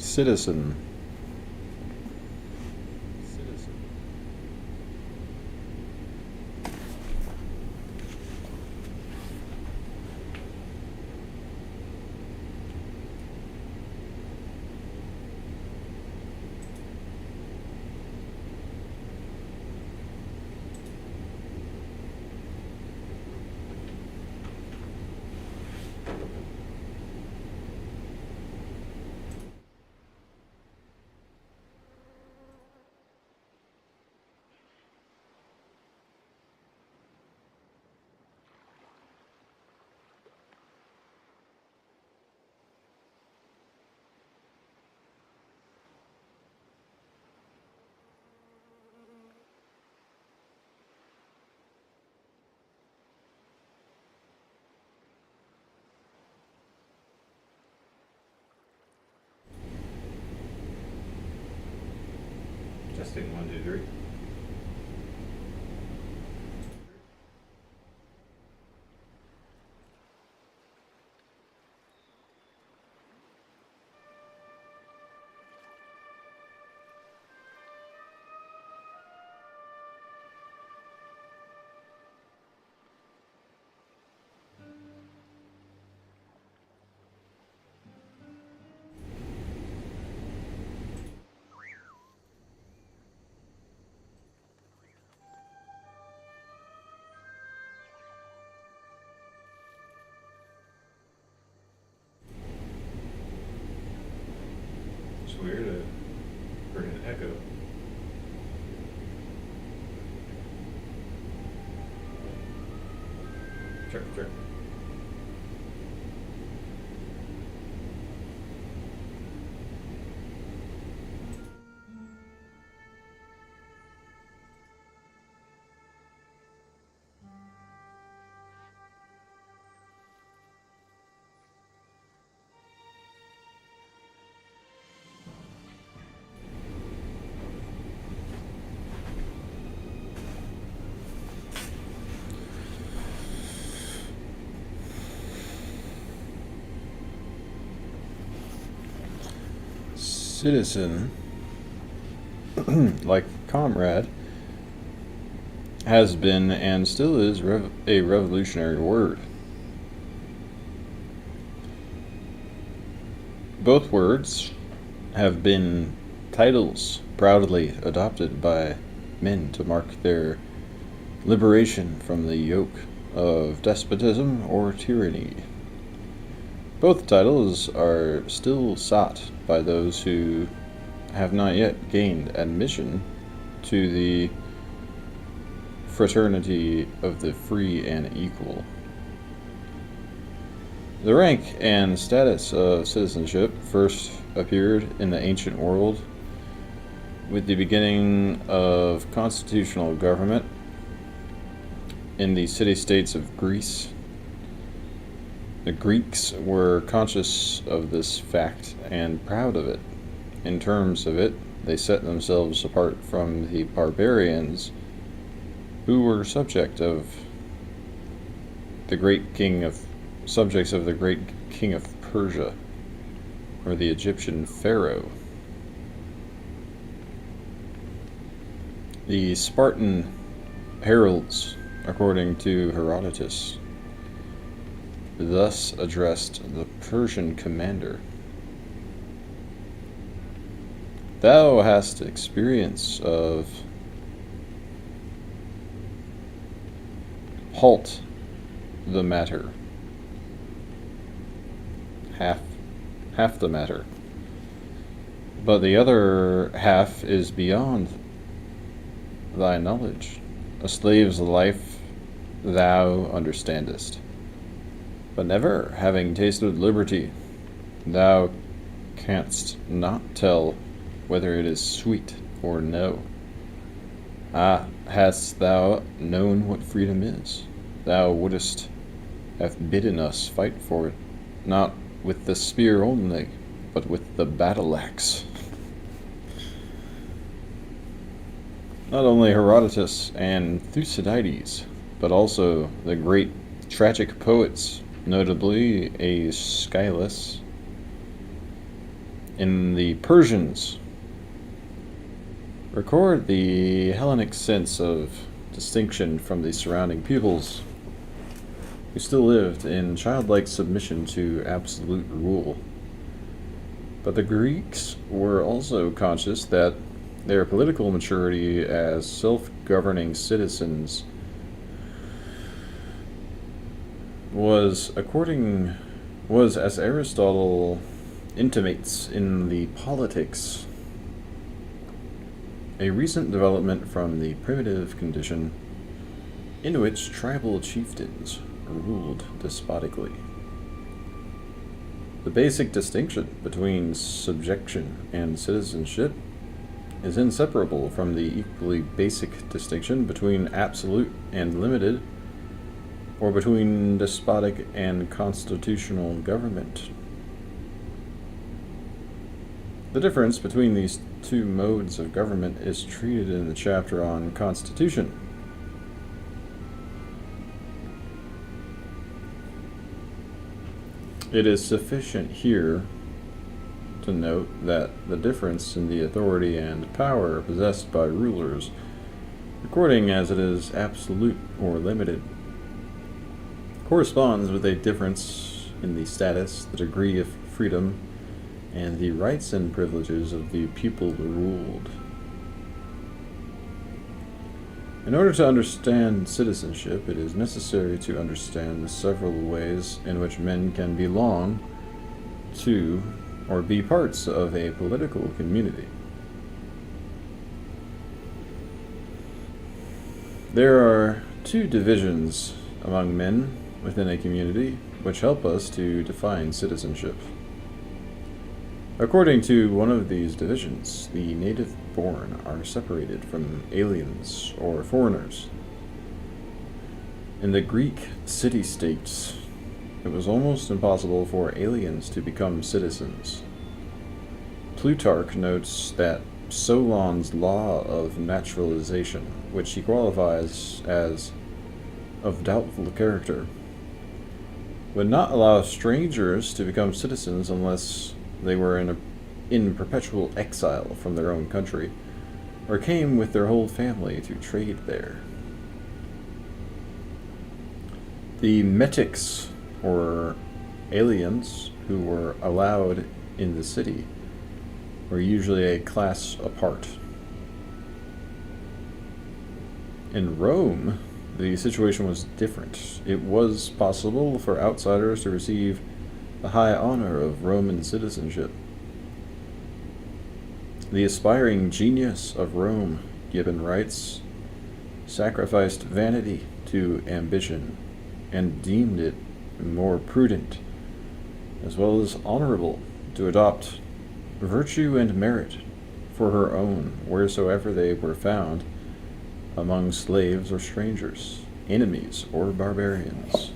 Citizen. Testing 1, 2, 3. It's weird to bring an echo. Check. Citizen, like comrade, has been and still is a revolutionary word. Both words have been titles proudly adopted by men to mark their liberation from the yoke of despotism or tyranny. Both titles are still sought by those who have not yet gained admission to the fraternity of the free and equal. The rank and status of citizenship first appeared in the ancient world with the beginning of constitutional government in the city-states of Greece. The Greeks were conscious of this fact and proud of it. In terms of it, they set themselves apart from the barbarians who were subjects of the great king of Persia, or the Egyptian pharaoh. The Spartan heralds, according to Herodotus, thus addressed the Persian commander: "Thou hast experience of halt the matter, half the matter, but the other half is beyond thy knowledge. A slave's life thou understandest, but never having tasted liberty, thou canst not tell whether it is sweet or no. Ah, hadst thou known what freedom is, thou wouldst have bidden us fight for it, not with the spear only, but with the battle axe." Not only Herodotus and Thucydides, but also the great tragic poets, notably Aeschylus, in the Persians record the Hellenic sense of distinction from the surrounding peoples, who still lived in childlike submission to absolute rule. But the Greeks were also conscious that their political maturity as self-governing citizens was, as Aristotle intimates in the Politics, a recent development from the primitive condition in which tribal chieftains ruled despotically. The basic distinction between subjection and citizenship is inseparable from the equally basic distinction between absolute and limited, or between despotic and constitutional government. The difference between these two modes of government is treated in the chapter on Constitution. It is sufficient here to note that the difference in the authority and power possessed by rulers, according as it is absolute or limited, corresponds with a difference in the status, the degree of freedom, and the rights and privileges of the people ruled. In order to understand citizenship, it is necessary to understand the several ways in which men can belong to or be parts of a political community. There are two divisions among men within a community which help us to define citizenship. According to one of these divisions, the native-born are separated from aliens or foreigners. In the Greek city-states, it was almost impossible for aliens to become citizens. Plutarch notes that Solon's law of naturalization, which he qualifies as of doubtful character, would not allow strangers to become citizens unless they were in perpetual exile from their own country, or came with their whole family to trade there. The metics, or aliens who were allowed in the city, were usually a class apart. In Rome, the situation was different. It was possible for outsiders to receive the high honor of Roman citizenship. The aspiring genius of Rome, given rights, sacrificed vanity to ambition, and deemed it more prudent, as well as honorable, to adopt virtue and merit for her own wheresoever they were found, among slaves or strangers, enemies or barbarians.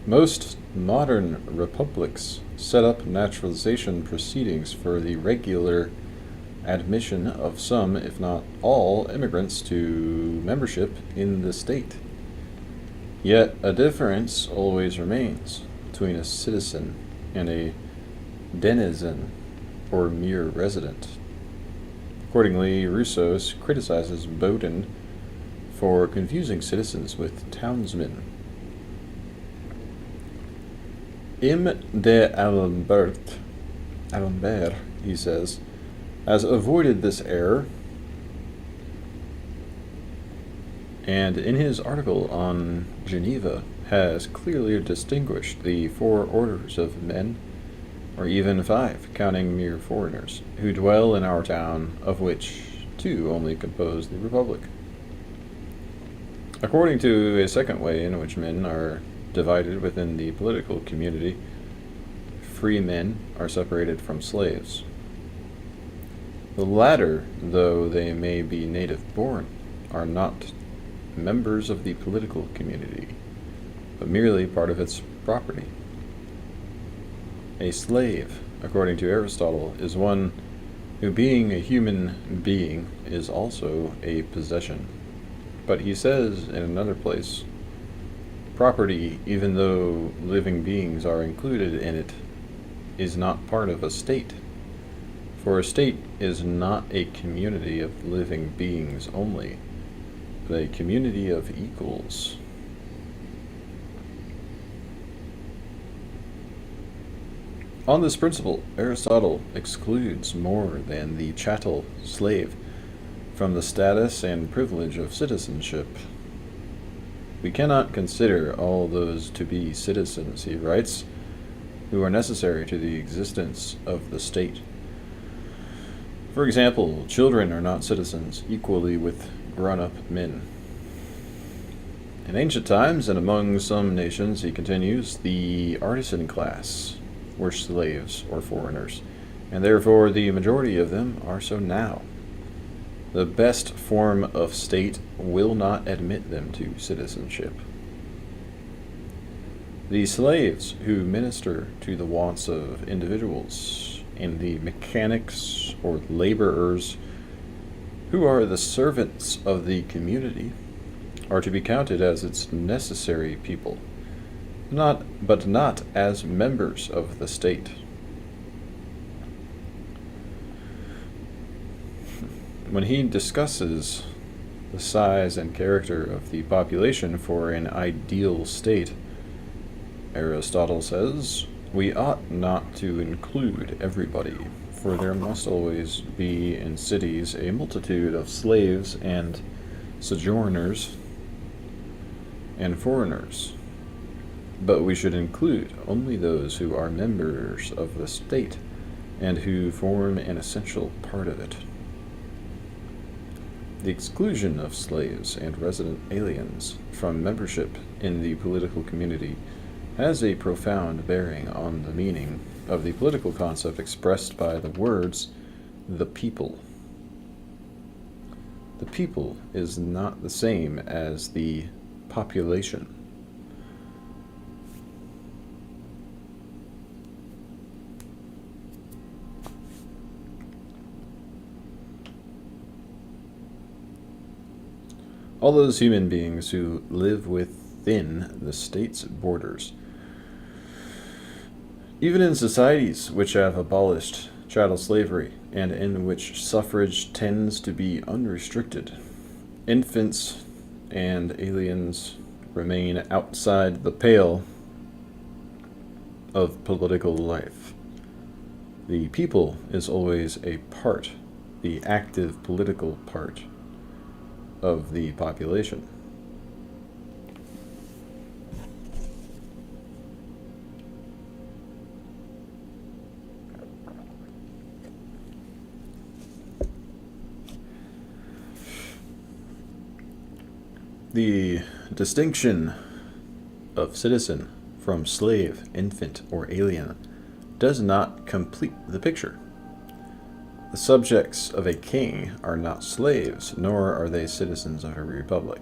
Most modern republics set up naturalization proceedings for the regular admission of some, if not all, immigrants to membership in the state. Yet a difference always remains between a citizen and a denizen, or mere resident. Accordingly, Rousseau criticizes Bodin for confusing citizens with townsmen. M. de Alembert, he says, has avoided this error, and in his article on Geneva has clearly distinguished the 4 orders of men, or even 5, counting mere foreigners, who dwell in our town, of which 2 only compose the Republic. According to a second way in which men are divided within the political community, free men are separated from slaves. The latter, though they may be native born, are not members of the political community, but merely part of its property. A slave, according to Aristotle, is one who, being a human being, is also a possession. But he says in another place, property, even though living beings are included in it, is not part of a state. For a state is not a community of living beings only, but a community of equals. On this principle, Aristotle excludes more than the chattel slave from the status and privilege of citizenship. We cannot consider all those to be citizens, he writes, who are necessary to the existence of the state. For example, children are not citizens equally with grown-up men. In ancient times and among some nations, he continues, the artisan class were slaves or foreigners, and therefore the majority of them are so now. The best form of state will not admit them to citizenship. The slaves who minister to the wants of individuals, and the mechanics or laborers who are the servants of the community, are to be counted as its necessary people, but not as members of the state. When he discusses the size and character of the population for an ideal state, Aristotle says, we ought not to include everybody, for there must always be in cities a multitude of slaves and sojourners and foreigners. But we should include only those who are members of the state and who form an essential part of it. The exclusion of slaves and resident aliens from membership in the political community has a profound bearing on the meaning of the political concept expressed by the words, the people. The people is not the same as the population. All those human beings who live within the state's borders. Even in societies which have abolished chattel slavery and in which suffrage tends to be unrestricted, infants and aliens remain outside the pale of political life. The people is always a part, the active political part, of the population. The distinction of citizen from slave, infant, or alien does not complete the picture. The subjects of a king are not slaves, nor are they citizens of a republic.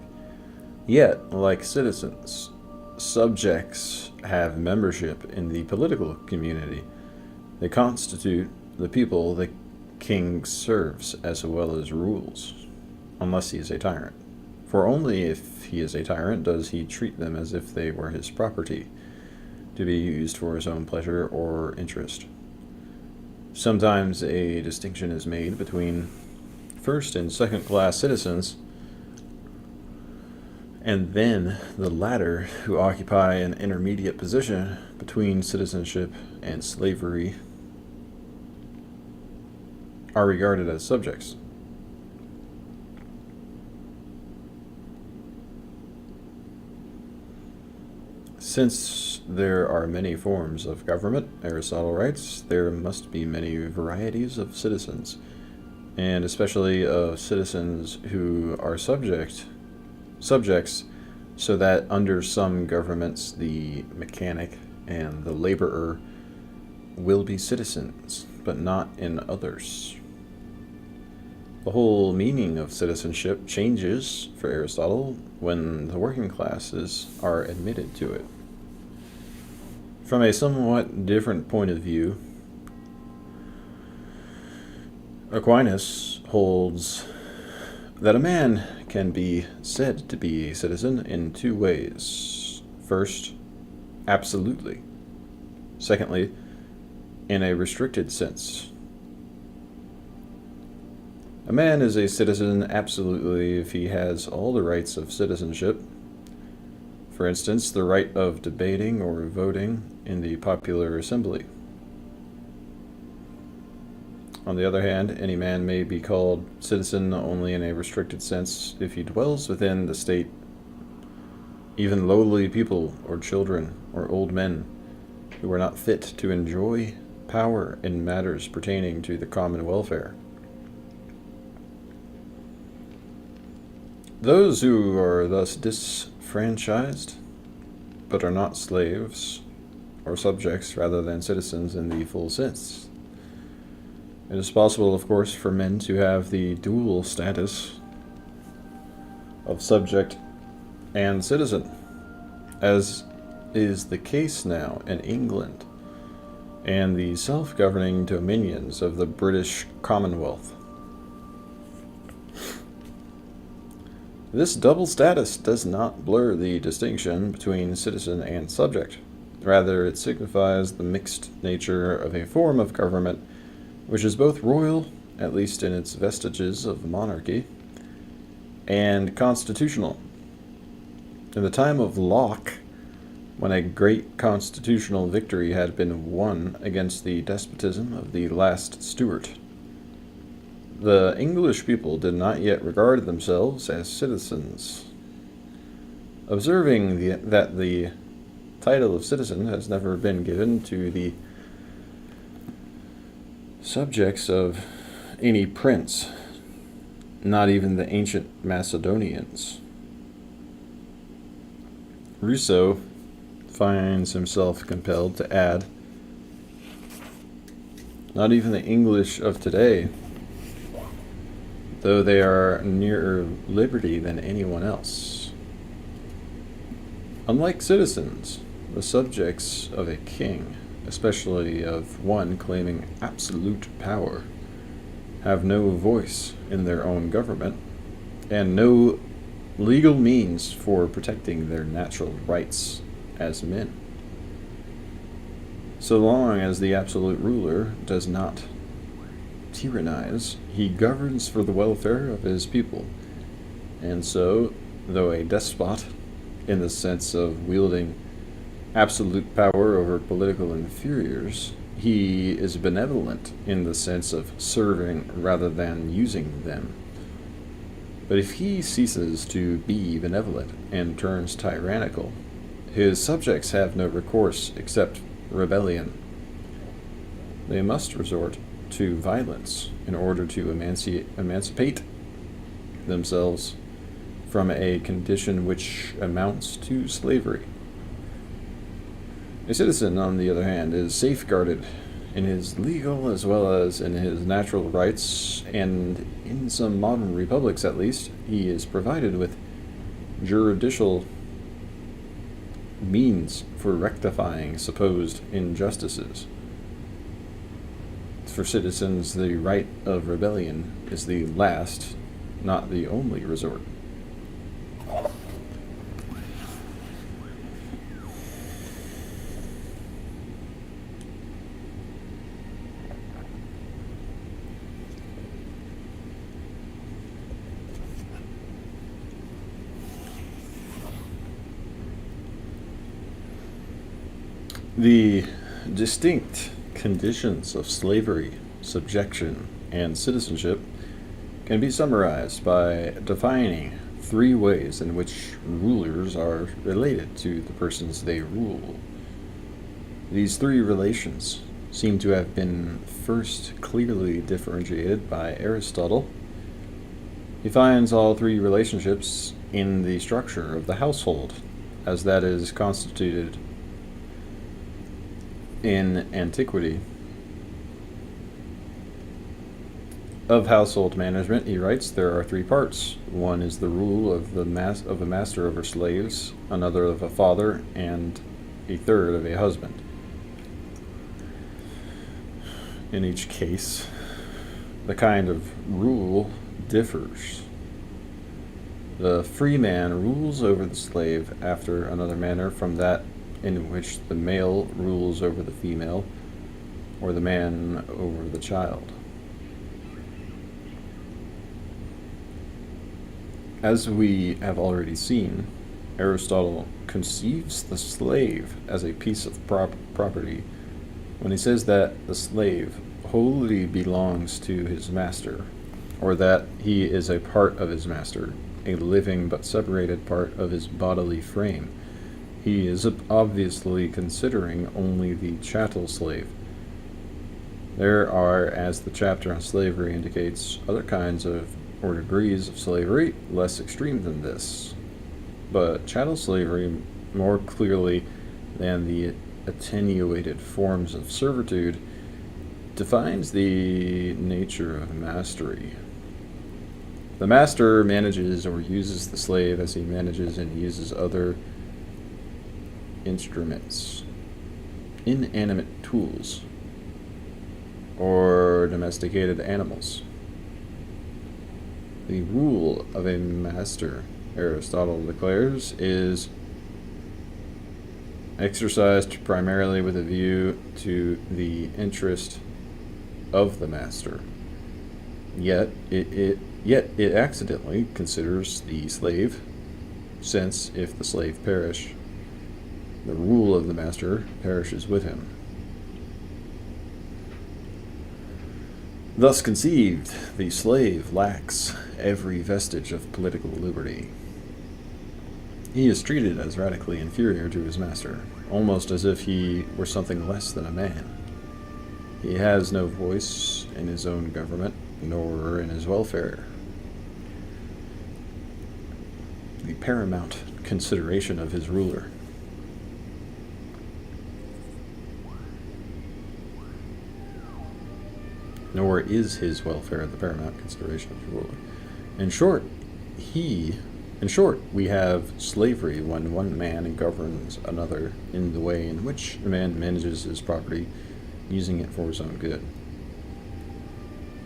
Yet, like citizens, subjects have membership in the political community. They constitute the people the king serves as well as rules, unless he is a tyrant. For only if he is a tyrant does he treat them as if they were his property, to be used for his own pleasure or interest. Sometimes a distinction is made between first and second class citizens, and then the latter, who occupy an intermediate position between citizenship and slavery, are regarded as subjects. Since there are many forms of government, Aristotle writes, there must be many varieties of citizens, and especially of citizens who are subjects, so that under some governments the mechanic and the laborer will be citizens, but not in others. The whole meaning of citizenship changes for Aristotle when the working classes are admitted to it. From a somewhat different point of view, Aquinas holds that a man can be said to be a citizen in two ways. First, absolutely. Secondly, in a restricted sense. A man is a citizen absolutely if he has all the rights of citizenship. For instance, the right of debating or voting in the popular assembly. On the other hand, any man may be called citizen only in a restricted sense if he dwells within the state. Even lowly people, or children, or old men, who are not fit to enjoy power in matters pertaining to the common welfare. Those who are thus disfranchised, but are not slaves, or subjects rather than citizens in the full sense. It is possible, of course, for men to have the dual status of subject and citizen, as is the case now in England and the self-governing dominions of the British Commonwealth. This double status does not blur the distinction between citizen and subject. Rather, it signifies the mixed nature of a form of government which is both royal, at least in its vestiges of monarchy, and constitutional. In the time of Locke, when a great constitutional victory had been won against the despotism of the last Stuart, the English people did not yet regard themselves as citizens. Observing that the title of citizen has never been given to the subjects of any prince, not even the ancient Macedonians. Rousseau finds himself compelled to add, not even the English of today, though they are nearer liberty than anyone else. Unlike citizens, the subjects of a king, especially of one claiming absolute power, have no voice in their own government, and no legal means for protecting their natural rights as men. So long as the absolute ruler does not tyrannize, he governs for the welfare of his people, and so, though a despot, in the sense of wielding absolute power over political inferiors, he is benevolent in the sense of serving rather than using them. But if he ceases to be benevolent and turns tyrannical, his subjects have no recourse except rebellion. They must resort to violence in order to emancipate themselves from a condition which amounts to slavery. A citizen, on the other hand, is safeguarded in his legal as well as in his natural rights, and in some modern republics at least, he is provided with judicial means for rectifying supposed injustices. For citizens, the right of rebellion is the last, not the only resort. The distinct conditions of slavery, subjection, and citizenship can be summarized by defining three ways in which rulers are related to the persons they rule. These three relations seem to have been first clearly differentiated by Aristotle. He finds all three relationships in the structure of the household, as that is constituted in antiquity. Of household management, he writes, there are three parts. One is the rule of a master over slaves, another of a father, and a third of a husband. In each case, the kind of rule differs. The free man rules over the slave after another manner from that in which the male rules over the female, or the man over the child. As we have already seen, Aristotle conceives the slave as a piece of property when he says that the slave wholly belongs to his master, or that he is a part of his master, a living but separated part of his bodily frame. He is obviously considering only the chattel slave. There are, as the chapter on slavery indicates, other kinds of or degrees of slavery less extreme than this. But chattel slavery, more clearly than the attenuated forms of servitude, defines the nature of mastery. The master manages or uses the slave as he manages and uses other instruments, inanimate tools, or domesticated animals. The rule of a master, Aristotle declares, is exercised primarily with a view to the interest of the master. Yet it accidentally considers the slave, since if the slave perish, the rule of the master perishes with him. Thus conceived, the slave lacks every vestige of political liberty. He is treated as radically inferior to his master, almost as if he were something less than a man. He has no voice in his own government, nor in his welfare. The paramount consideration of his ruler. Nor is his welfare the paramount consideration of the ruler. In short, we have slavery when one man governs another in the way in which a man manages his property, using it for his own good.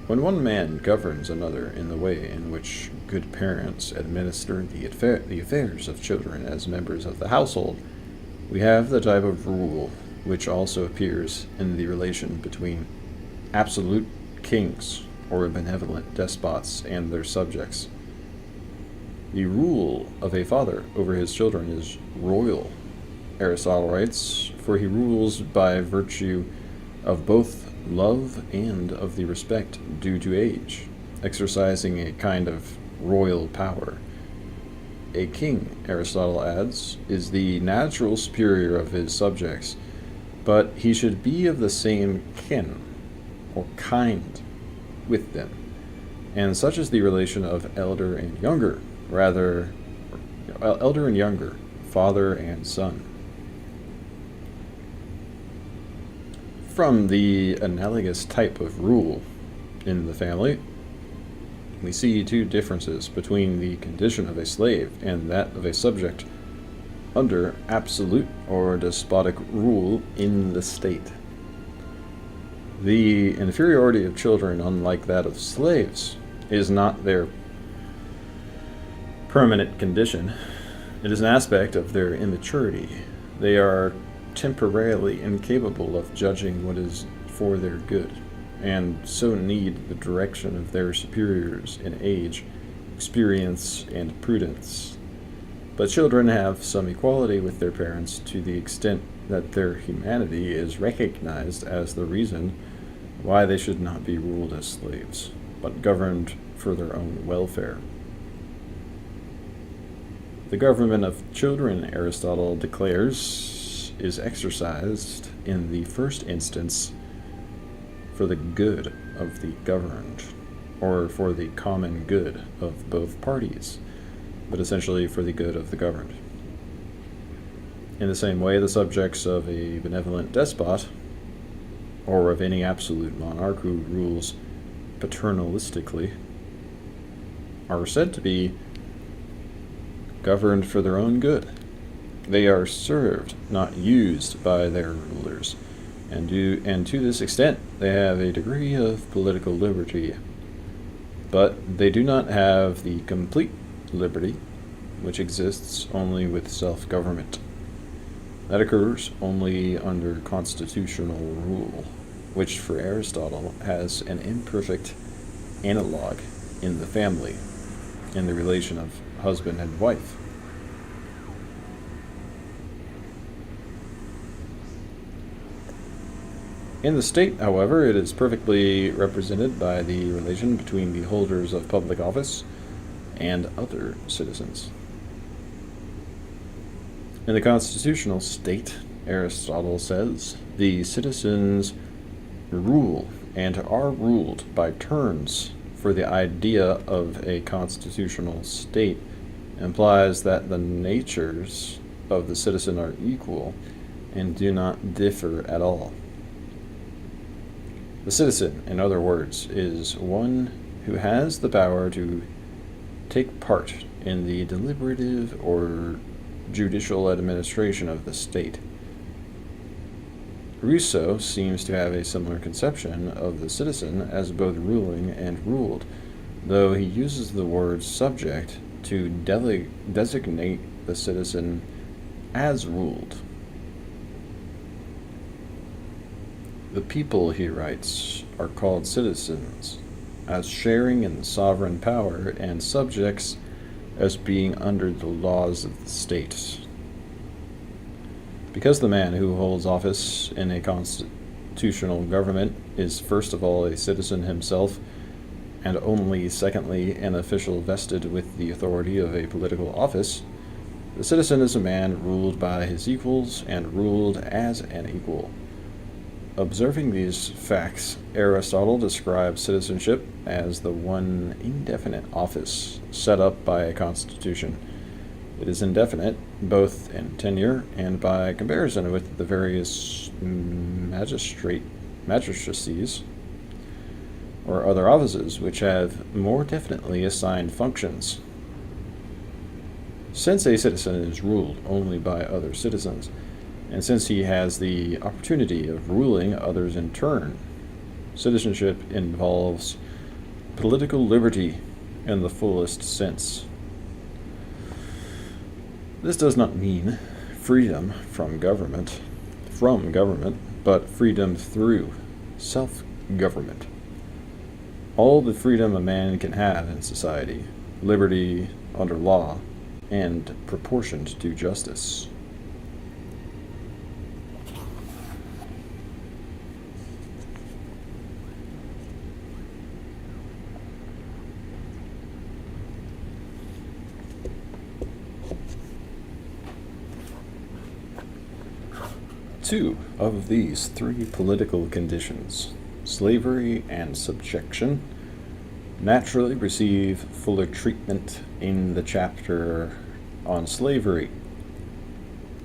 When one man governs another in the way in which good parents administer the affairs of children as members of the household, we have the type of rule which also appears in the relation between absolute kings or benevolent despots and their subjects. The rule of a father over his children is royal, Aristotle writes, for he rules by virtue of both love and of the respect due to age, exercising a kind of royal power. A king, Aristotle adds, is the natural superior of his subjects, but he should be of the same kin or kind with them, and such is the relation of elder and younger, father and son. From the analogous type of rule in the family, we see two differences between the condition of a slave and that of a subject under absolute or despotic rule in the state. The inferiority of children, unlike that of slaves, is not their permanent condition. It is an aspect of their immaturity. They are temporarily incapable of judging what is for their good, and so need the direction of their superiors in age, experience, and prudence. But children have some equality with their parents to the extent that their humanity is recognized as the reason why they should not be ruled as slaves, but governed for their own welfare. The government of children, Aristotle declares, is exercised in the first instance for the good of the governed, or for the common good of both parties, but essentially for the good of the governed. In the same way, the subjects of a benevolent despot, or of any absolute monarch who rules paternalistically, are said to be governed for their own good. They are served, not used, by their rulers, and to this extent they have a degree of political liberty. But they do not have the complete liberty which exists only with self-government. That occurs only under constitutional rule, which for Aristotle has an imperfect analog in the family, in the relation of husband and wife. In the state, however, it is perfectly represented by the relation between the holders of public office and other citizens. In the constitutional state, Aristotle says, the citizens rule and are ruled by turns, for the idea of a constitutional state implies that the natures of the citizen are equal and do not differ at all. The citizen, in other words, is one who has the power to take part in the deliberative or judicial administration of the state. Rousseau seems to have a similar conception of the citizen as both ruling and ruled, though he uses the word subject to designate the citizen as ruled. The people, he writes, are called citizens, as sharing in sovereign power, and subjects as being under the laws of the state. Because the man who holds office in a constitutional government is first of all a citizen himself, and only secondly an official vested with the authority of a political office, the citizen is a man ruled by his equals and ruled as an equal. Observing these facts, Aristotle describes citizenship as the one indefinite office set up by a constitution. It is indefinite, both in tenure and by comparison with the various magistracies or other offices which have more definitely assigned functions. Since a citizen is ruled only by other citizens, and since he has the opportunity of ruling others in turn, citizenship involves political liberty in the fullest sense. This does not mean freedom from government, but freedom through self-government. All the freedom a man can have in society, liberty under law, and proportioned to justice. Two of these three political conditions, slavery and subjection, naturally receive fuller treatment in the chapter on slavery.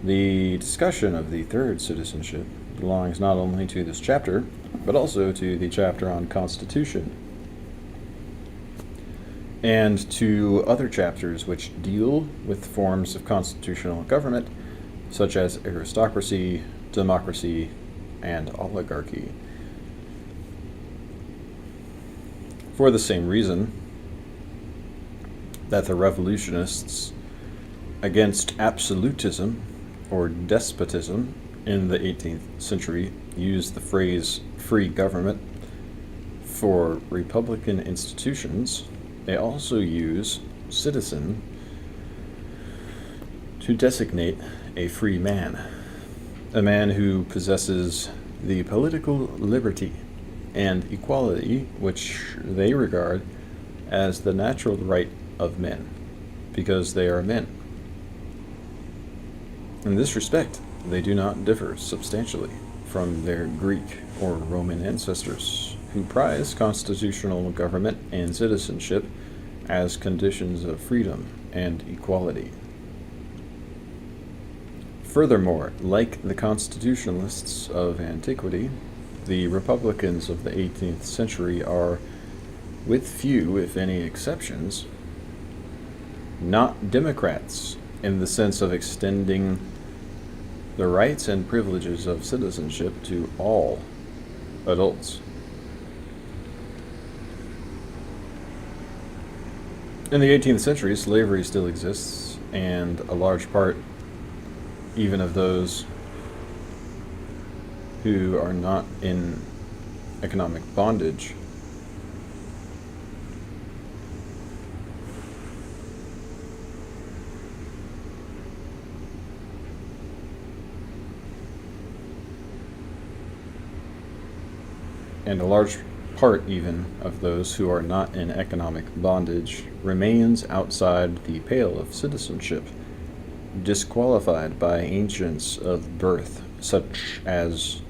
The discussion of the third citizenship belongs not only to this chapter, but also to the chapter on constitution, and to other chapters which deal with forms of constitutional government, such as aristocracy, democracy, and oligarchy. For the same reason that the revolutionists against absolutism or despotism in the 18th century used the phrase free government for republican institutions, they also use citizen to designate a free man, a man who possesses the political liberty and equality which they regard as the natural right of men, because they are men. In this respect, they do not differ substantially from their Greek or Roman ancestors, who prize constitutional government and citizenship as conditions of freedom and equality. Furthermore, like the constitutionalists of antiquity, the republicans of the 18th century are with few, if any, exceptions, not Democrats in the sense of extending the rights and privileges of citizenship to all adults. In the 18th century, slavery still exists, and a large part, even of those who are not in economic bondage, and a large part even of those who are not in economic bondage remains outside the pale of citizenship, disqualified by ancients of birth, such as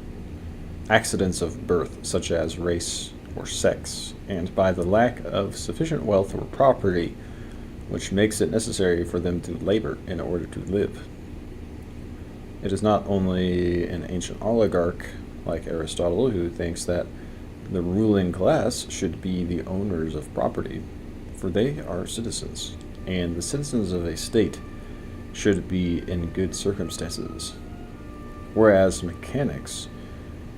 accidents of birth, such as race or sex, and by the lack of sufficient wealth or property, which makes it necessary for them to labor in order to live. It is not only an ancient oligarch like Aristotle who thinks that the ruling class should be the owners of property, for they are citizens, and the citizens of a state should be in good circumstances, whereas mechanics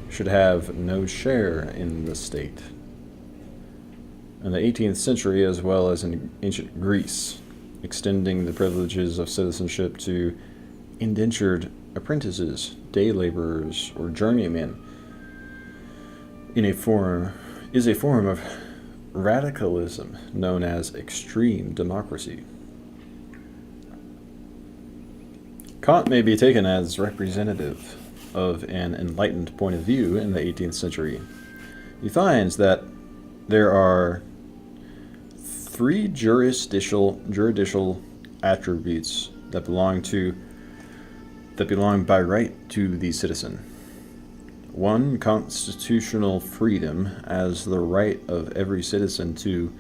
should have no share in the state. In the 18th century, as well as in ancient Greece, extending the privileges of citizenship to indentured apprentices, day laborers, or journeymen is a form of radicalism known as extreme democracy. Kant may be taken as representative of an enlightened point of view in the 18th century. He finds that there are three juridical attributes that belong by right to the citizen. One, constitutional freedom, as the right of every citizen to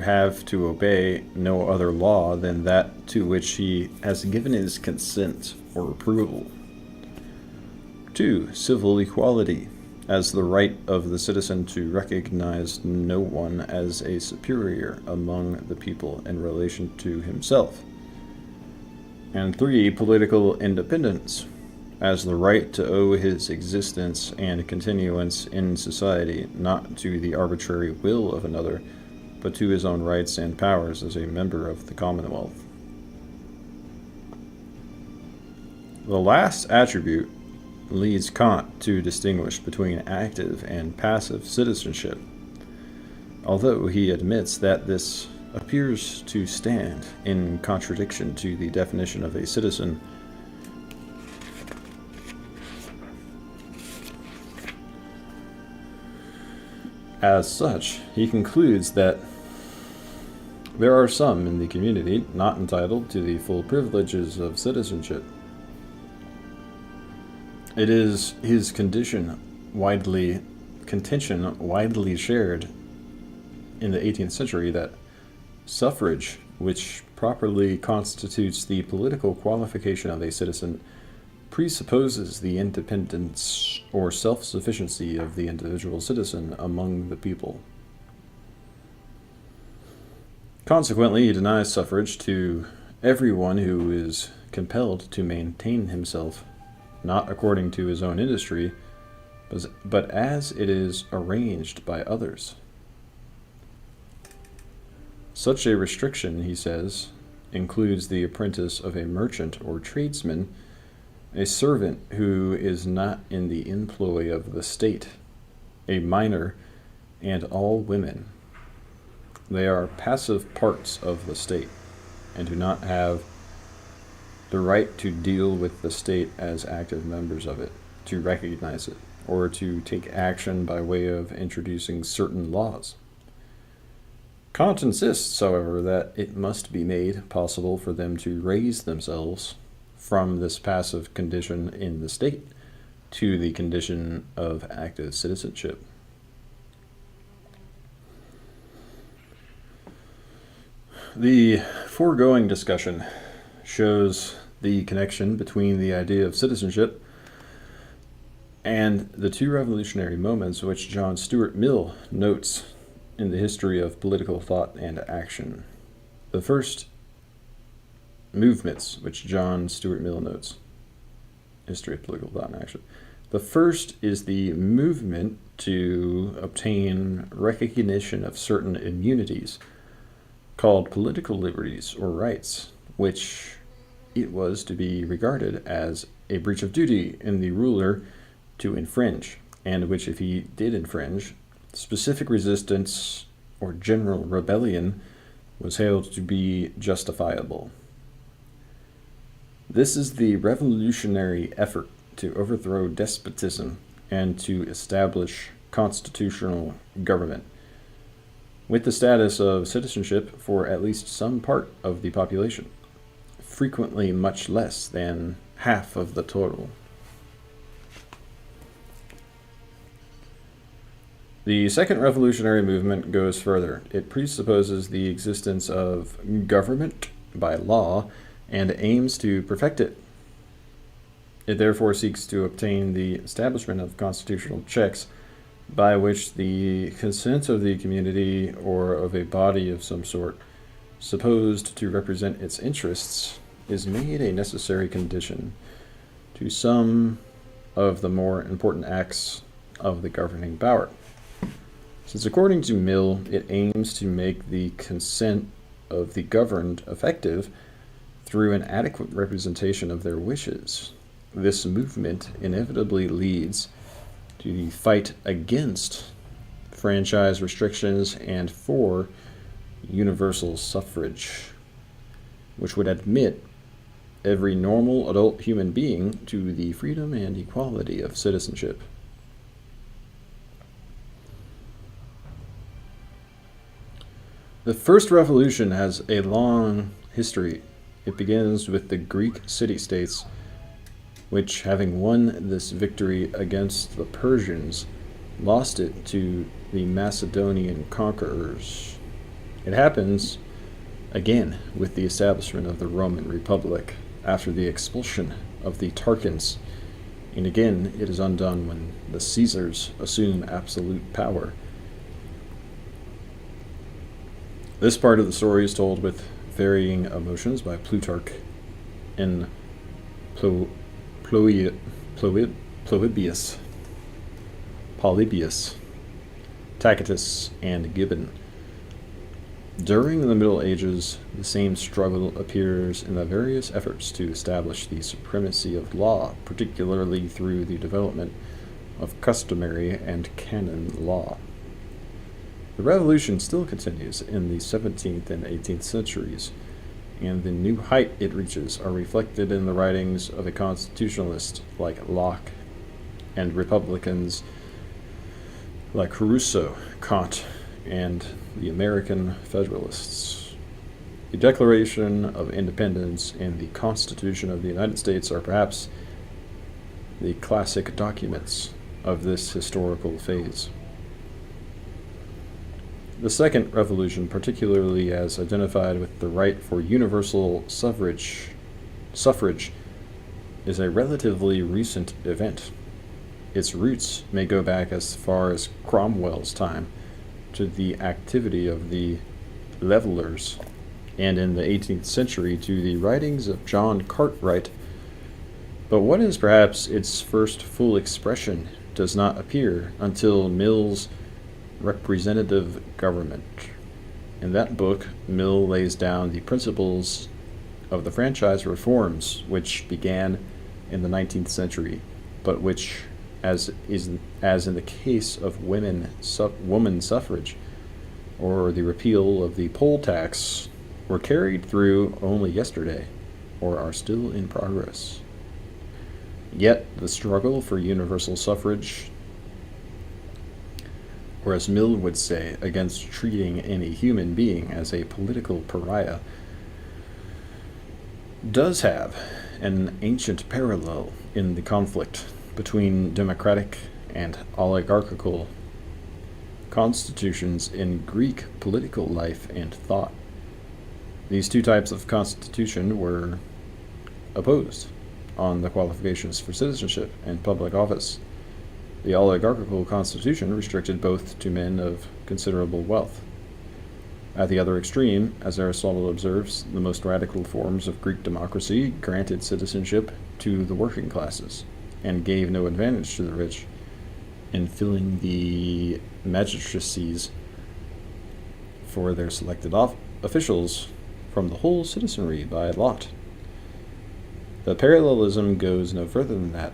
have to obey no other law than that to which he has given his consent or approval. 2, civil equality, as the right of the citizen to recognize no one as a superior among the people in relation to himself. And 3, political independence, as the right to owe his existence and continuance in society not to the arbitrary will of another, but to his own rights and powers as a member of the Commonwealth. The last attribute leads Kant to distinguish between active and passive citizenship, although he admits that this appears to stand in contradiction to the definition of a citizen. As such, he concludes that there are some in the community not entitled to the full privileges of citizenship. It is his contention widely shared in the 18th century that suffrage, which properly constitutes the political qualification of a citizen, presupposes the independence or self-sufficiency of the individual citizen among the people. Consequently, he denies suffrage to everyone who is compelled to maintain himself, not according to his own industry, but as it is arranged by others. Such a restriction, he says, includes the apprentice of a merchant or tradesman, a servant who is not in the employ of the state, a minor, and all women. They are passive parts of the state, and do not have the right to deal with the state as active members of it, to recognize it, or to take action by way of introducing certain laws. Kant insists, however, that it must be made possible for them to raise themselves from this passive condition in the state to the condition of active citizenship. The foregoing discussion shows the connection between the idea of citizenship and the two revolutionary moments which John Stuart Mill notes in the history of political thought and action. The first movements, which John Stuart Mill notes, history of political thought and action. The first is the movement to obtain recognition of certain immunities, called political liberties or rights, which it was to be regarded as a breach of duty in the ruler to infringe, and which, if he did infringe, specific resistance or general rebellion was held to be justifiable. This is the revolutionary effort to overthrow despotism and to establish constitutional government, with the status of citizenship for at least some part of the population, frequently much less than half of the total. The second revolutionary movement goes further. It presupposes the existence of government by law and aims to perfect it. It therefore seeks to obtain the establishment of constitutional checks by which the consent of the community or of a body of some sort supposed to represent its interests is made a necessary condition to some of the more important acts of the governing power. Since, according to Mill, it aims to make the consent of the governed effective through an adequate representation of their wishes, this movement inevitably leads to the fight against franchise restrictions and for universal suffrage, which would admit every normal adult human being to the freedom and equality of citizenship. The first revolution has a long history. It begins with the Greek city-states, which, having won this victory against the Persians, lost it to the Macedonian conquerors. It happens again with the establishment of the Roman Republic after the expulsion of the Tarquins, and again it is undone when the Caesars assume absolute power. This part of the story is told with varying emotions by Plutarch and Polybius, Tacitus, and Gibbon. During the Middle Ages, the same struggle appears in the various efforts to establish the supremacy of law, particularly through the development of customary and canon law. The revolution still continues in the 17th and 18th centuries, and the new height it reaches are reflected in the writings of a constitutionalist like Locke and Republicans like Rousseau, Kant, and the American Federalists. The Declaration of Independence and the Constitution of the United States are perhaps the classic documents of this historical phase. The second revolution, particularly as identified with the right for universal suffrage, is a relatively recent event. Its roots may go back as far as Cromwell's time to the activity of the Levelers, and in the 18th century to the writings of John Cartwright. But what is perhaps its first full expression does not appear until Mill's Representative Government. In that book, Mill lays down the principles of the franchise reforms which began in the 19th century, but which, as in the case of woman suffrage or the repeal of the poll tax, were carried through only yesterday or are still in progress. Yet the struggle for universal suffrage, or as Mill would say, against treating any human being as a political pariah, does have an ancient parallel in the conflict between democratic and oligarchical constitutions in Greek political life and thought. These two types of constitution were opposed on the qualifications for citizenship and public office. The oligarchical constitution restricted both to men of considerable wealth. At the other extreme, as Aristotle observes, the most radical forms of Greek democracy granted citizenship to the working classes and gave no advantage to the rich in filling the magistracies for their selected officials from the whole citizenry by lot. The parallelism goes no further than that.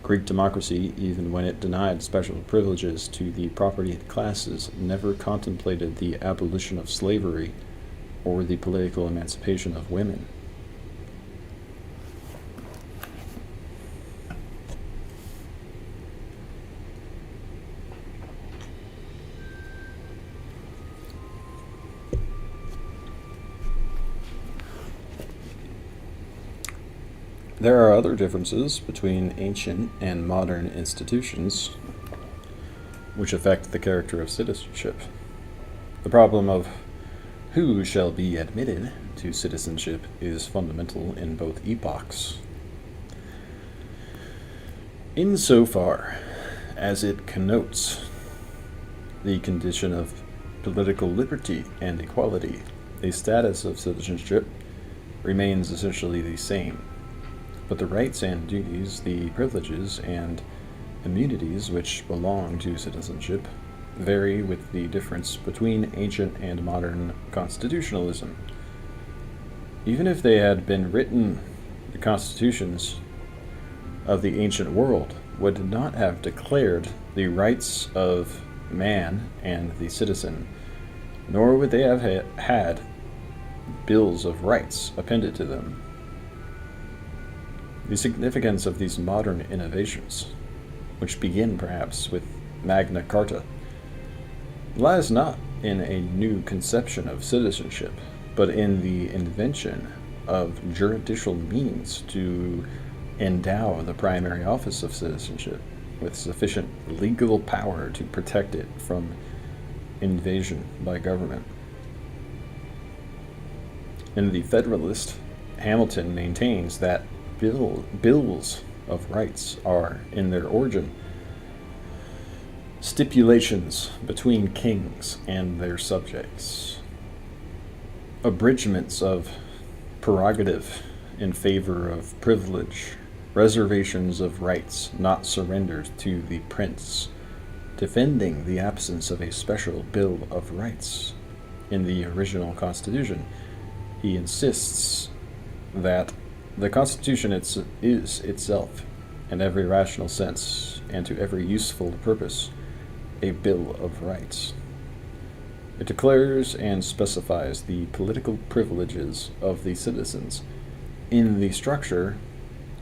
Greek democracy, even when it denied special privileges to the propertied classes, never contemplated the abolition of slavery or the political emancipation of women. There are other differences between ancient and modern institutions which affect the character of citizenship. The problem of who shall be admitted to citizenship is fundamental in both epochs. Insofar as it connotes the condition of political liberty and equality, the status of citizenship remains essentially the same. But the rights and duties, the privileges and immunities which belong to citizenship vary with the difference between ancient and modern constitutionalism. Even if they had been written, the constitutions of the ancient world would not have declared the rights of man and the citizen, nor would they have had bills of rights appended to them. The significance of these modern innovations, which begin perhaps with Magna Carta, lies not in a new conception of citizenship, but in the invention of juridical means to endow the primary office of citizenship with sufficient legal power to protect it from invasion by government. In The Federalist, Hamilton maintains that bills of rights are, in their origin, stipulations between kings and their subjects, abridgments of prerogative in favor of privilege, reservations of rights not surrendered to the prince, defending the absence of a special Bill of Rights. In the original Constitution, he insists that the Constitution is itself, in every rational sense, and to every useful purpose, a Bill of Rights. It declares and specifies the political privileges of the citizens in the structure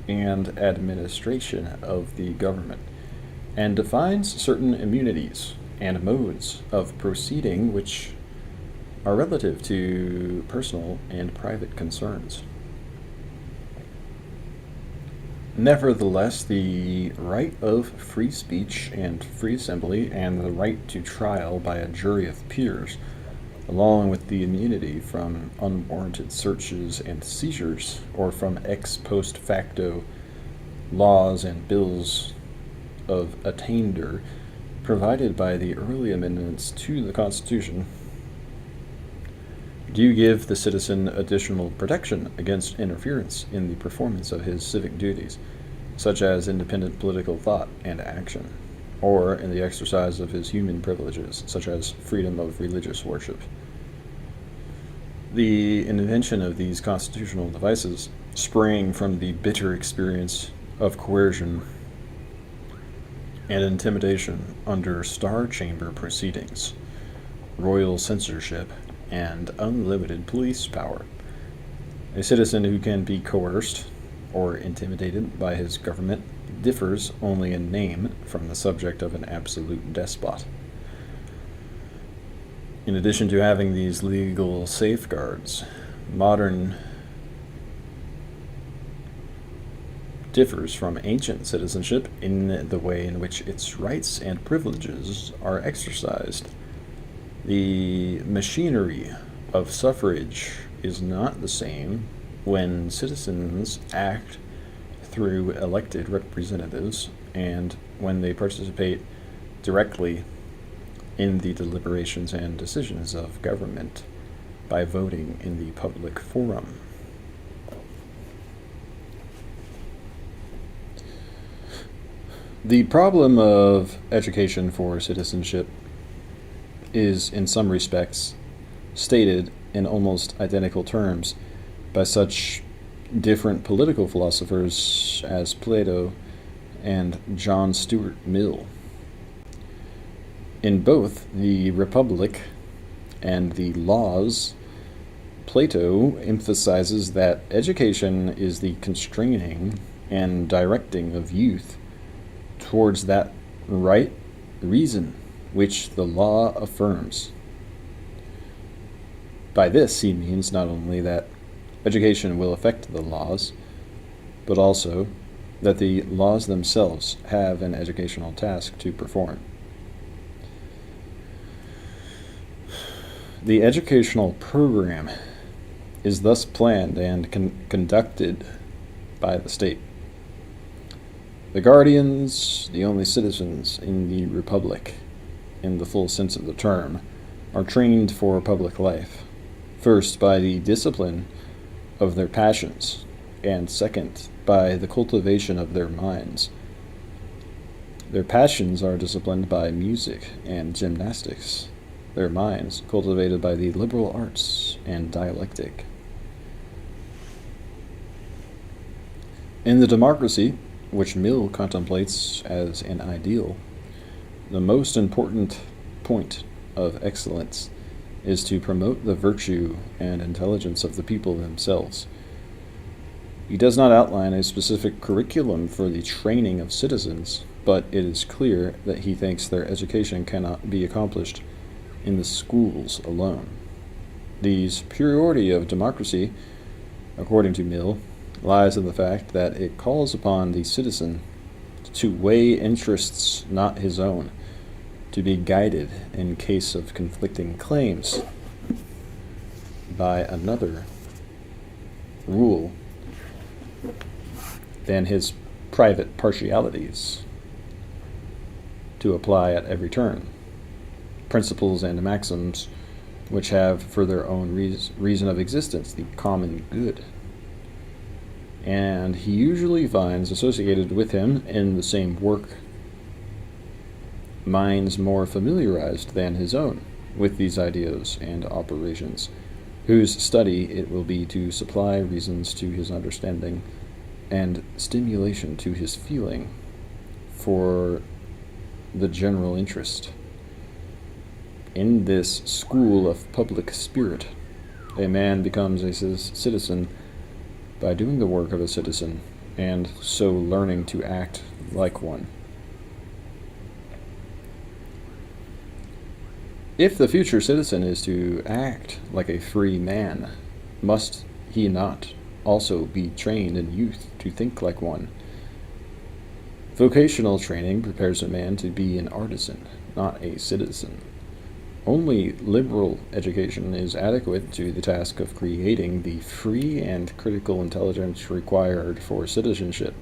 and administration of the government, and defines certain immunities and modes of proceeding which are relative to personal and private concerns. Nevertheless, the right of free speech and free assembly, and the right to trial by a jury of peers, along with the immunity from unwarranted searches and seizures, or from ex post facto laws and bills of attainder provided by the early amendments to the Constitution, do give the citizen additional protection against interference in the performance of his civic duties, such as independent political thought and action, or in the exercise of his human privileges, such as freedom of religious worship. The invention of these constitutional devices sprang from the bitter experience of coercion and intimidation under Star Chamber proceedings, royal censorship, and unlimited police power. A citizen who can be coerced or intimidated by his government differs only in name from the subject of an absolute despot. In addition to having these legal safeguards, modern differs from ancient citizenship in the way in which its rights and privileges are exercised. The machinery of suffrage is not the same when citizens act through elected representatives and when they participate directly in the deliberations and decisions of government by voting in the public forum. The problem of education for citizenship is, in some respects, stated in almost identical terms by such different political philosophers as Plato and John Stuart Mill. In both the Republic and the Laws, Plato emphasizes that education is the constraining and directing of youth towards that right reason which the law affirms. By this he means not only that education will affect the laws, but also that the laws themselves have an educational task to perform. The educational program is thus planned and conducted by the state. The guardians, the only citizens in the Republic, in the full sense of the term, are trained for public life, first by the discipline of their passions, and second by the cultivation of their minds. Their passions are disciplined by music and gymnastics, their minds cultivated by the liberal arts and dialectic. In the democracy, which Mill contemplates as an ideal, the most important point of excellence is to promote the virtue and intelligence of the people themselves. He does not outline a specific curriculum for the training of citizens, but it is clear that he thinks their education cannot be accomplished in the schools alone. The superiority of democracy, according to Mill, lies in the fact that it calls upon the citizen to weigh interests not his own, to be guided in case of conflicting claims by another rule than his private partialities, to apply at every turn principles and maxims which have for their own reason of existence the common good. And he usually finds associated with him in the same work minds more familiarized than his own with these ideas and operations, whose study it will be to supply reasons to his understanding and stimulation to his feeling for the general interest. In this school of public spirit, a man becomes a citizen by doing the work of a citizen, and so learning to act like one. If the future citizen is to act like a free man, must he not also be trained in youth to think like one? Vocational training prepares a man to be an artisan, not a citizen. Only liberal education is adequate to the task of creating the free and critical intelligence required for citizenship.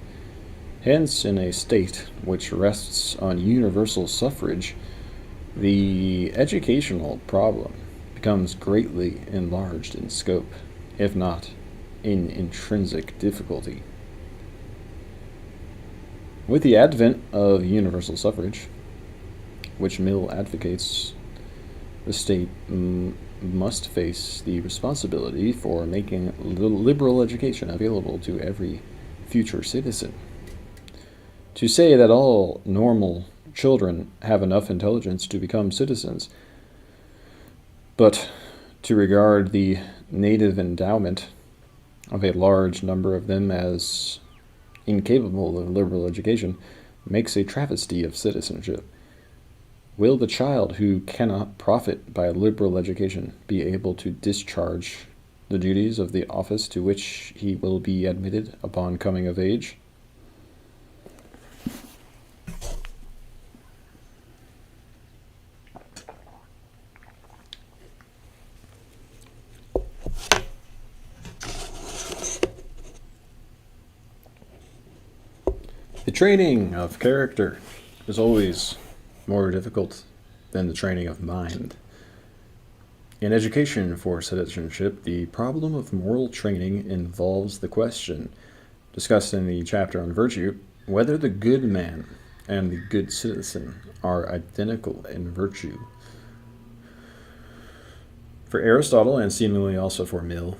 Hence, in a state which rests on universal suffrage, the educational problem becomes greatly enlarged in scope, if not in intrinsic difficulty. With the advent of universal suffrage, which Mill advocates, the state must face the responsibility for making liberal education available to every future citizen. To say that all normal children have enough intelligence to become citizens, but to regard the native endowment of a large number of them as incapable of liberal education makes a travesty of citizenship. Will the child who cannot profit by a liberal education be able to discharge the duties of the office to which he will be admitted upon coming of age? The training of character is always more difficult than the training of mind. In education for citizenship, the problem of moral training involves the question, discussed in the chapter on virtue, whether the good man and the good citizen are identical in virtue. For Aristotle, and seemingly also for Mill,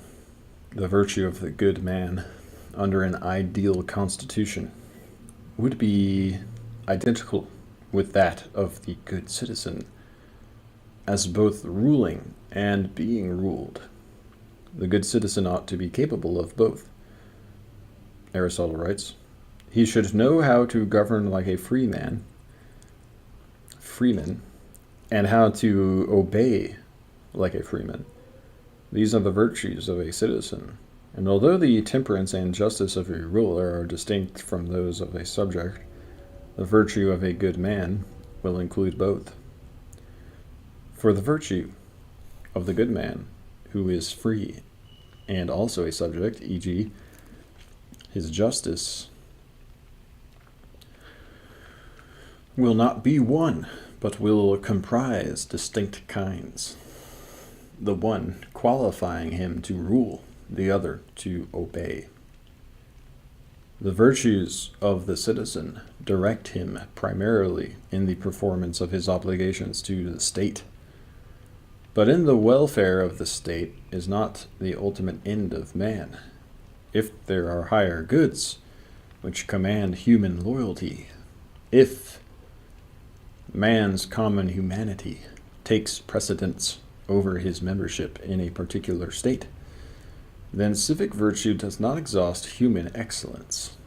the virtue of the good man under an ideal constitution would be identical with that of the good citizen, as both ruling and being ruled. The good citizen ought to be capable of both. Aristotle writes, he should know how to govern like a freeman, and how to obey like a freeman. These are the virtues of a citizen, and although the temperance and justice of a ruler are distinct from those of a subject, the virtue of a good man will include both. For the virtue of the good man, who is free and also a subject, e.g., his justice, will not be one, but will comprise distinct kinds, the one qualifying him to rule, the other to obey. The virtues of the citizen direct him primarily in the performance of his obligations to the state. But in the welfare of the state is not the ultimate end of man. If there are higher goods which command human loyalty, if man's common humanity takes precedence over his membership in a particular state, then civic virtue does not exhaust human excellence.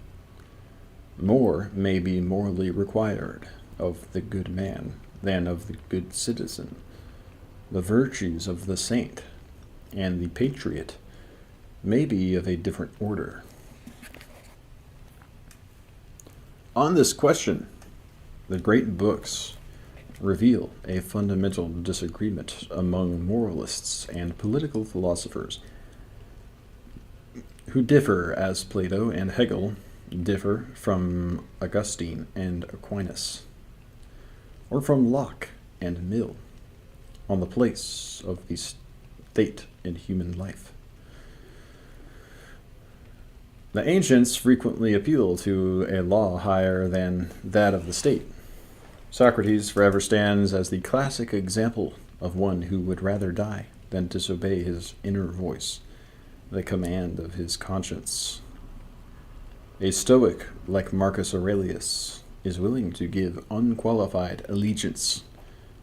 More may be morally required of the good man than of the good citizen. The virtues of the saint and the patriot may be of a different order. On this question, the great books reveal a fundamental disagreement among moralists and political philosophers, who differ as Plato and Hegel differ from Augustine and Aquinas, or from Locke and Mill, on the place of the state in human life. The ancients frequently appeal to a law higher than that of the state. Socrates forever stands as the classic example of one who would rather die than disobey his inner voice, the command of his conscience. A Stoic like Marcus Aurelius is willing to give unqualified allegiance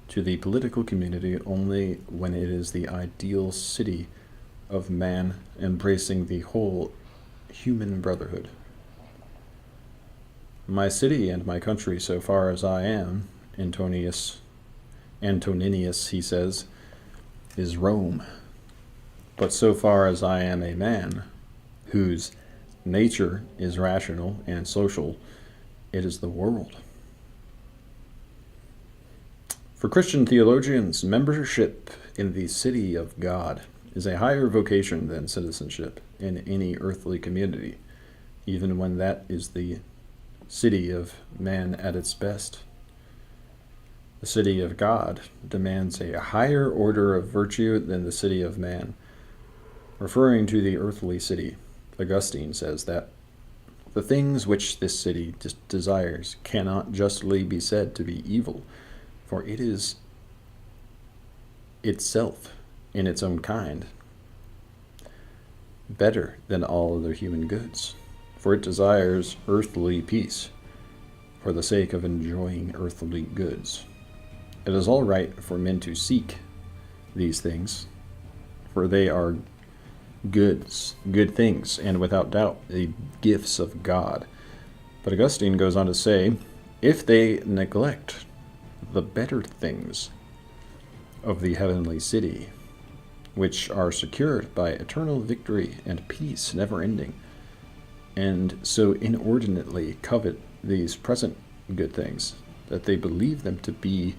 to the political community only when it is the ideal city of man embracing the whole human brotherhood. My city and my country, so far as I am, Antoninus, he says, is Rome. But so far as I am a man, whose nature is rational and social, it is the world. For Christian theologians, membership in the city of God is a higher vocation than citizenship in any earthly community, even when that is the city of man at its best. The city of God demands a higher order of virtue than the city of man. Referring to the earthly city, Augustine says that the things which this city desires cannot justly be said to be evil, for it is itself, in its own kind, better than all other human goods, for it desires earthly peace for the sake of enjoying earthly goods. It is all right for men to seek these things, for they are good things, and without doubt the gifts of God. But Augustine goes on to say, if they neglect the better things of the heavenly city, which are secured by eternal victory and peace never ending, and so inordinately covet these present good things that they believe them to be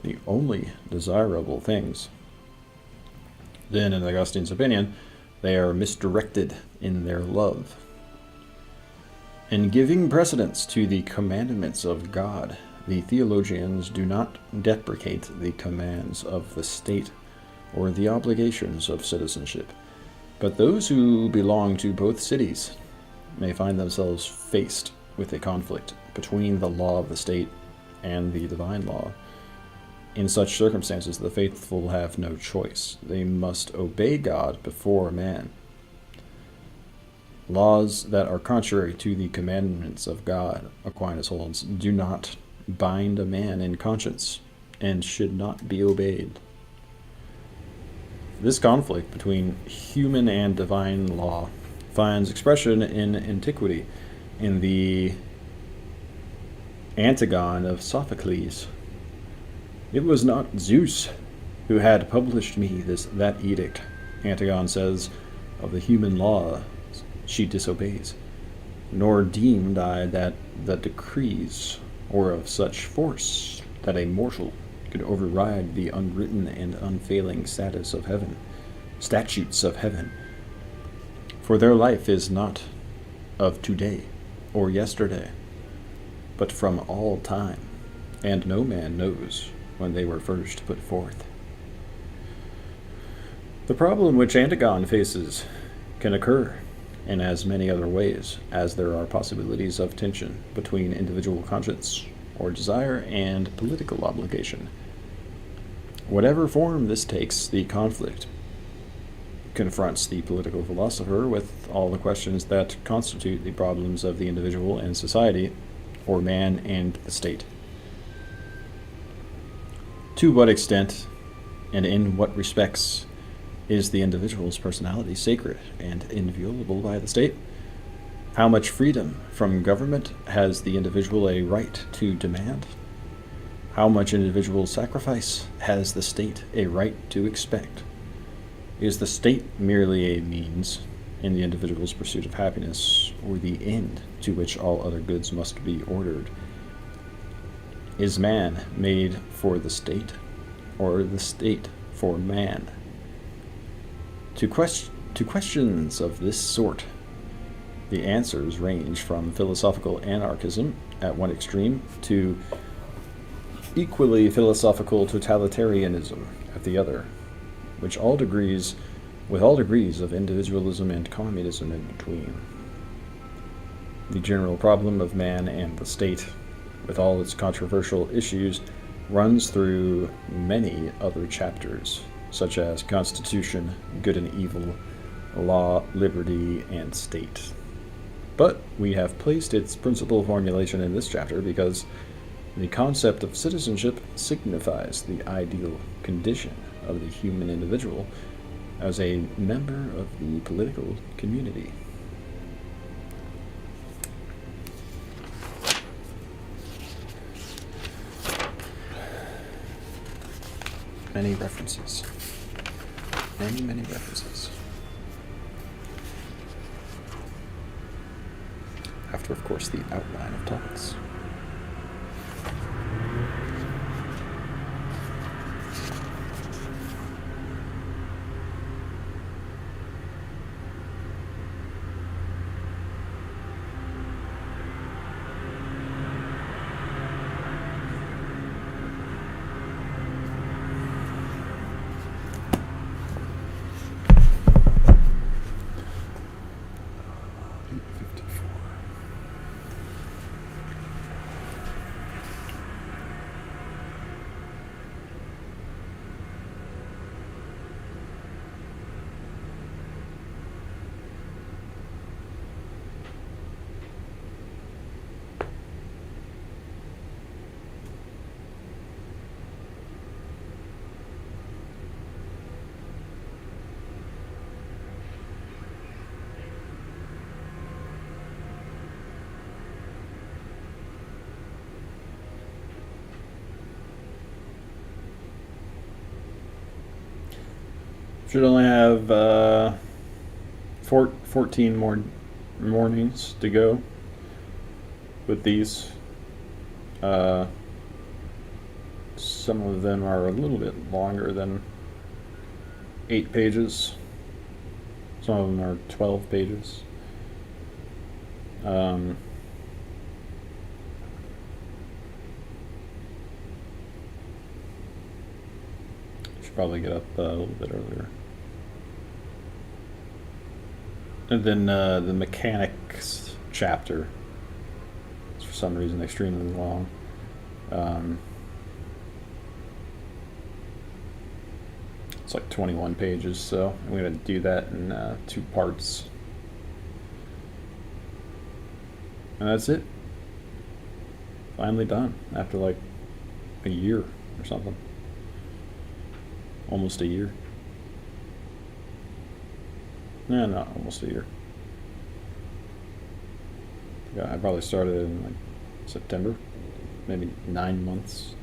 the only desirable things, then, in Augustine's opinion, they are misdirected in their love. In giving precedence to the commandments of God, The theologians do not deprecate the commands of the state or the obligations of citizenship, but those who belong to both cities may find themselves faced with a conflict between the law of the state and the divine law. In such circumstances, the faithful have no choice. They must obey God before man. Laws that are contrary to the commandments of God, Aquinas holds, do not bind a man in conscience and should not be obeyed. This conflict between human and divine law finds expression in antiquity in the Antigon of Sophocles. It was not Zeus who had published me that edict, Antigon says, of the human law she disobeys, nor deemed I that the decrees or of such force that a mortal could override the unwritten and unfailing statutes of heaven. For their life is not of today or yesterday, but from all time, and no man knows when they were first put forth. The problem which Antigon faces can occur in as many other ways as there are possibilities of tension between individual conscience or desire and political obligation. Whatever form this takes, the conflict confronts the political philosopher with all the questions that constitute the problems of the individual and society, or man and the state. To what extent and in what respects is the individual's personality sacred and inviolable by the state? How much freedom from government has the individual a right to demand? How much individual sacrifice has the state a right to expect? Is the state merely a means in the individual's pursuit of happiness, or the end to which all other goods must be ordered? Is man made for the state, or the state for man? To questions of this sort, the answers range from philosophical anarchism at one extreme to equally philosophical totalitarianism at the other, with all degrees of individualism and communism in between. The general problem of man and the state, with all its controversial issues, runs through many other chapters, such as constitution, good and evil, law, liberty, and state. But we have placed its principal formulation in this chapter because the concept of citizenship signifies the ideal condition of the human individual as a member of the political community. Many references. Many references. After, of course, the outline of topics. Should only have 14 more mornings to go with these. Some of them are a little bit longer than 8 pages. Some of them are 12 pages. probably get up a little bit earlier. And then the mechanics chapter is for some reason extremely long. Um, it's like 21 pages, so I'm going to do that in 2 parts. And that's it. Finally done after like a year or something. Almost a year. No, not almost a year. Yeah, I probably started in like September, maybe 9 months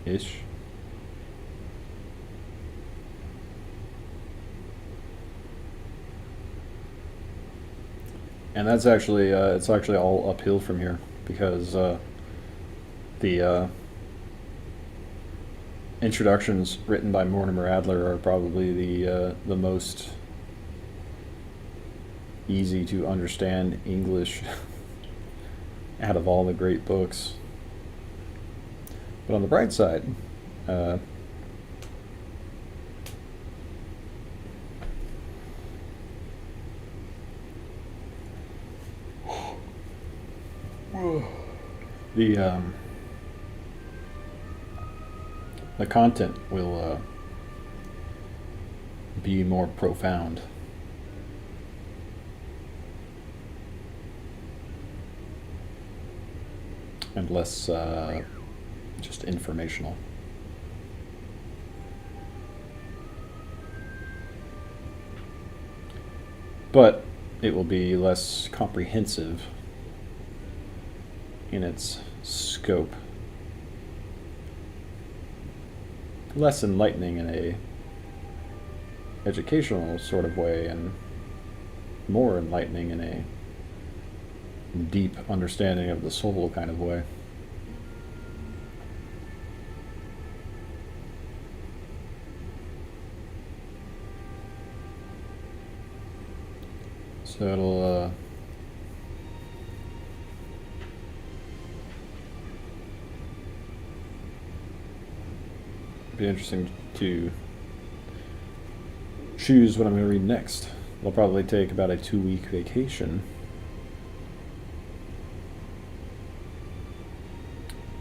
ish. And that's actually it's actually all uphill from here because the introductions written by Mortimer Adler are probably the most easy to understand English out of all the great books. But on the bright side, uh, the the content will be more profound. And less just informational. But it will be less comprehensive in its scope. Less enlightening in a educational sort of way, and more enlightening in a deep understanding of the soul kind of way. So it'll be interesting to choose what I'm going to read next. I'll probably take about a 2-week vacation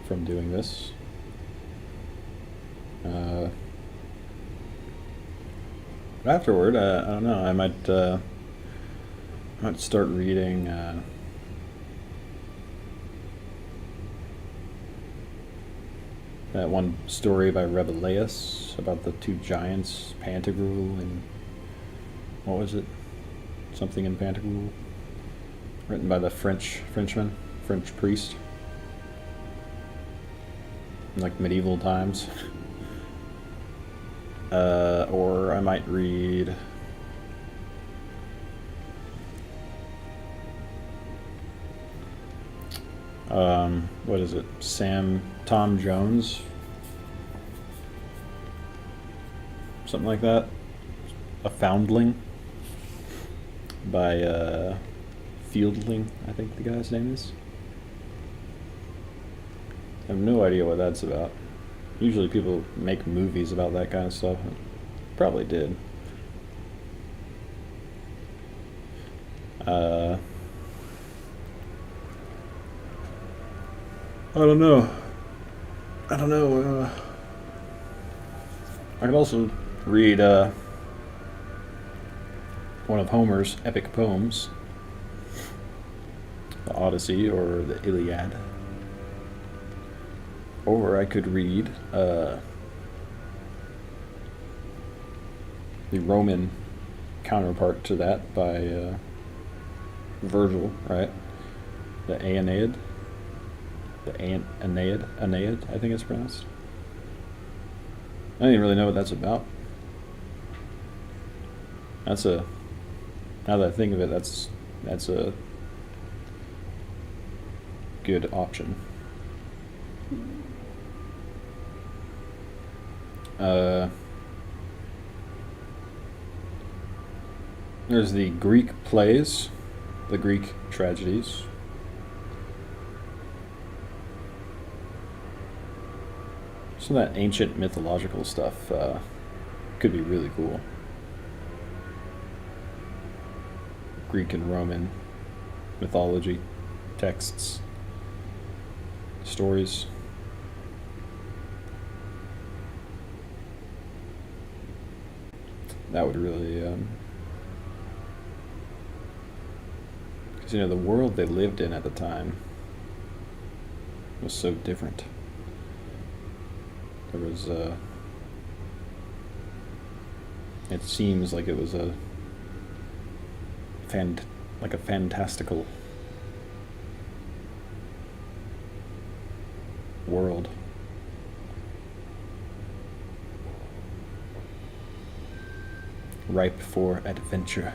from doing this. Afterward, I don't know. I might start reading that one story by Rabelais about the 2 giants, Pantagruel and what was it? Something in Pantagruel, written by the French priest, in like medieval times. Or I might read what is it? Tom Jones, something like that. A Foundling by Fielding, I think the guy's name is. I have no idea what that's about. Usually people make movies about that kind of stuff. Probably did. I don't know. I could also read one of Homer's epic poems, the Odyssey or the Iliad. Or I could read the Roman counterpart to that by Virgil, right? The Aeneid. The Aeneid, I think it's pronounced. I don't even really know what that's about. Now that I think of it, that's a good option. There's the Greek plays, the Greek tragedies. Some of that ancient mythological stuff could be really cool. Greek and Roman mythology, texts, stories. That would really, because the world they lived in at the time was so different. There was, it seems like it was like a fantastical world. Ripe for adventure.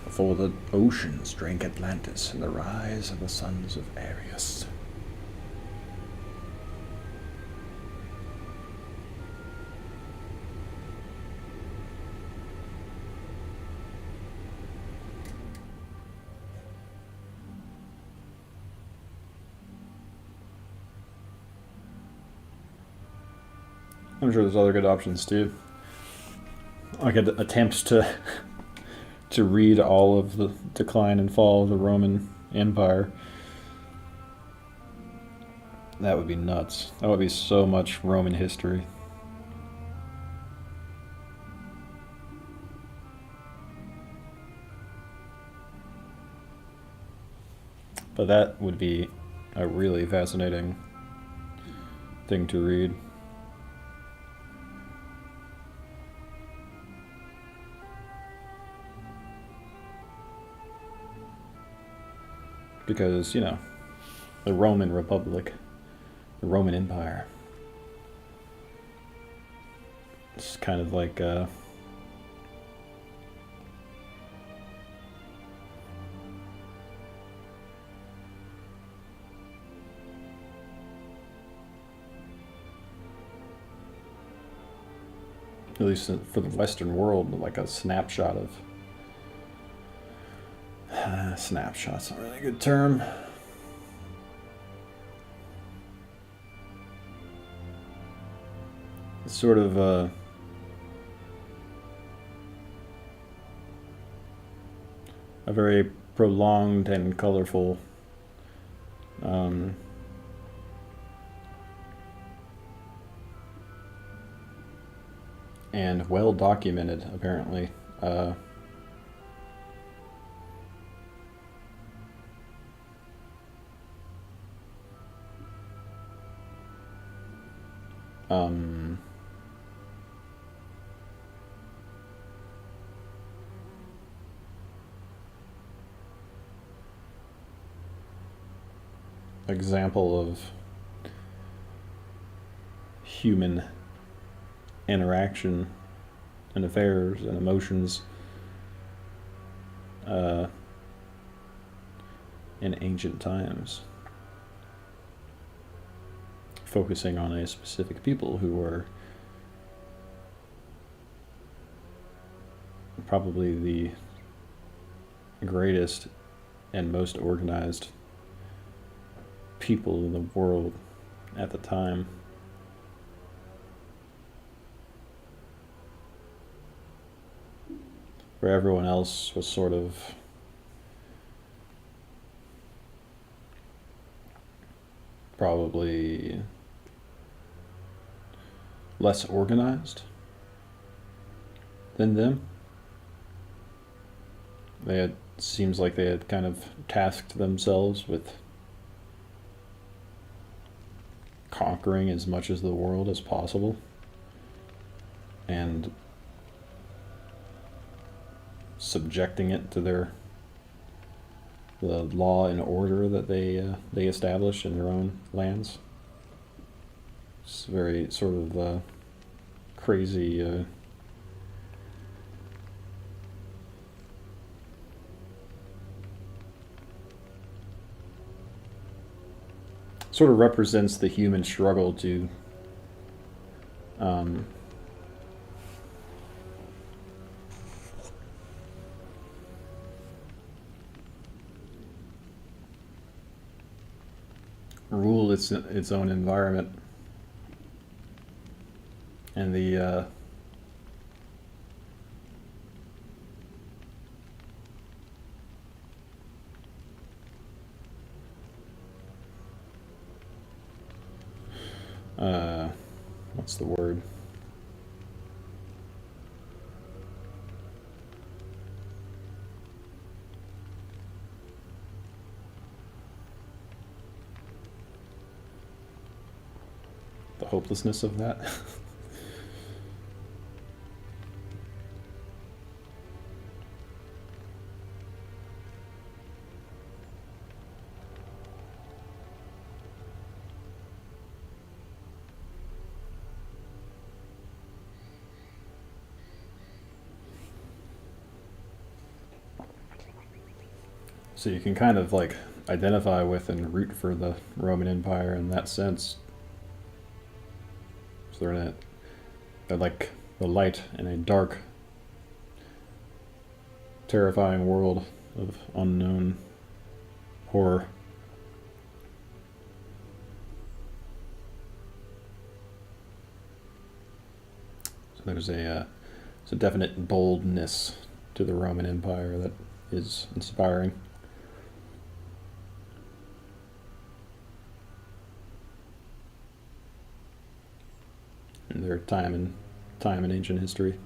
Before the oceans drank Atlantis and the rise of the sons of Ares. I'm sure there's other good options too. Like attempts to to read all of the decline and fall of the Roman Empire. That would be nuts. That would be so much Roman history. But that would be a really fascinating thing to read. Because, the Roman Republic, the Roman Empire, it's kind of like at least for the Western world, like a snapshot of. Snapshot's not really a good term. It's sort of a very prolonged and colorful and well documented, apparently. Example of human interaction and affairs and emotions in ancient times, focusing on a specific people who were probably the greatest and most organized people in the world at the time. Where everyone else was sort of probably less organized than them. Seems like they had kind of tasked themselves with conquering as much of the world as possible and subjecting it to the law and order that they established in their own lands. It's very sort of crazy. Sort of represents the human struggle to rule its own environment and the what's the word? The hopelessness of that. So you can kind of like identify with and root for the Roman Empire in that sense. So they're like the light in a dark, terrifying world of unknown horror. So there's a definite boldness to the Roman Empire that is inspiring. In their time in ancient history.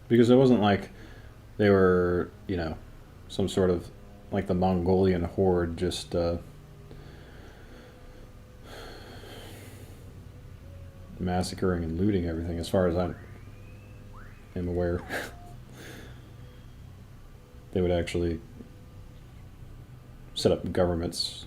Because it wasn't like they were, some sort of like the Mongolian horde just massacring and looting everything, as far as I am aware. They would actually set up governments